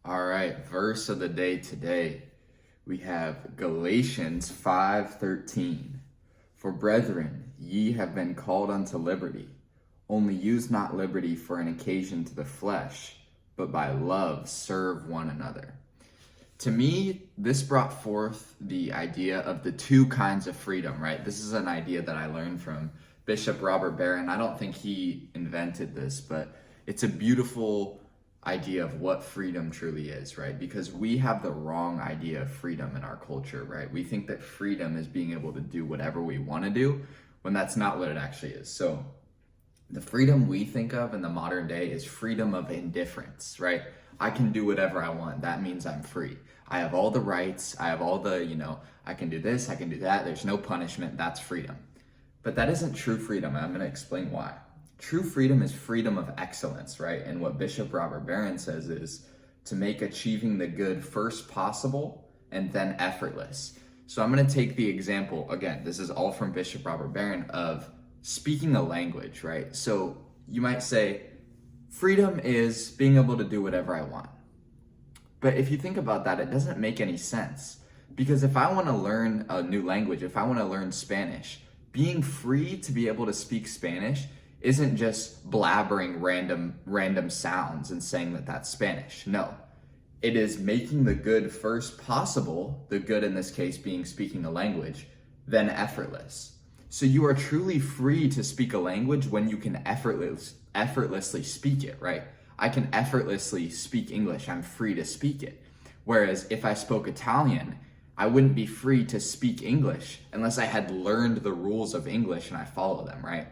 All right, verse of the day today, we have Galatians 5:13. For brethren, ye have been called unto liberty. Only use not liberty for an occasion to the flesh, but by love serve one another. To me, this brought forth the idea of the two kinds of freedom, right? This is an idea that I learned from Bishop Robert Barron. I don't think he invented this, but it's a beautiful idea of what freedom truly is, right? Because we have the wrong idea of freedom in our culture, right? We think that freedom is being able to do whatever we want to do when that's not what it actually is. So the freedom we think of in the modern day is freedom of indifference, right? I can do whatever I want. That means I'm free. I have all the rights. I have all the, I can do this, I can do that. There's no punishment. That's freedom. But that isn't true freedom, and I'm going to explain why. True freedom is freedom of excellence, right? And what Bishop Robert Barron says is to make achieving the good first possible and then effortless. So I'm going to take the example, again, this is all from Bishop Robert Barron, of speaking a language, right? So you might say, freedom is being able to do whatever I want. But if you think about that, it doesn't make any sense. Because if I want to learn a new language, if I want to learn Spanish, being free to be able to speak Spanish isn't just blabbering random sounds and saying that that's Spanish. No, it is making the good first possible, the good in this case being speaking the language, then effortless. So you are truly free to speak a language when you can effortlessly speak it, right? I can effortlessly speak English. I'm free to speak it. Whereas if I spoke Italian, I wouldn't be free to speak English unless I had learned the rules of English and I follow them, right?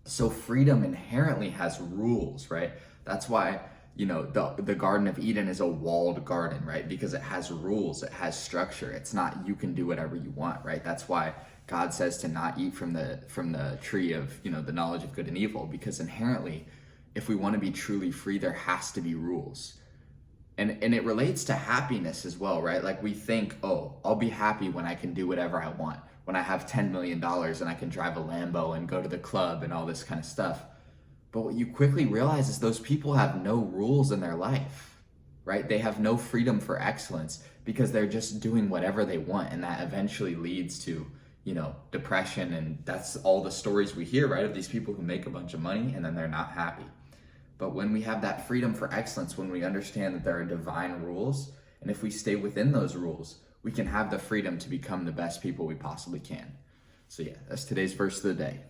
So freedom inherently has rules, right? That's why, the Garden of Eden is a walled garden, right? Because it has rules, it has structure. It's not you can do whatever you want, right? That's why God says to not eat from the tree of, the knowledge of good and evil, because inherently, if we want to be truly free, there has to be rules. And it relates to happiness as well, right? Like we think, oh, I'll be happy when I can do whatever I want, when I have $10 million and I can drive a Lambo and go to the club and all this kind of stuff. But what you quickly realize is those people have no rules in their life, right? They have no freedom for excellence because they're just doing whatever they want. And that eventually leads to, depression. And that's all the stories we hear, right? Of these people who make a bunch of money and then they're not happy. But when we have that freedom for excellence, when we understand that there are divine rules, and if we stay within those rules, we can have the freedom to become the best people we possibly can. So yeah, that's today's verse of the day.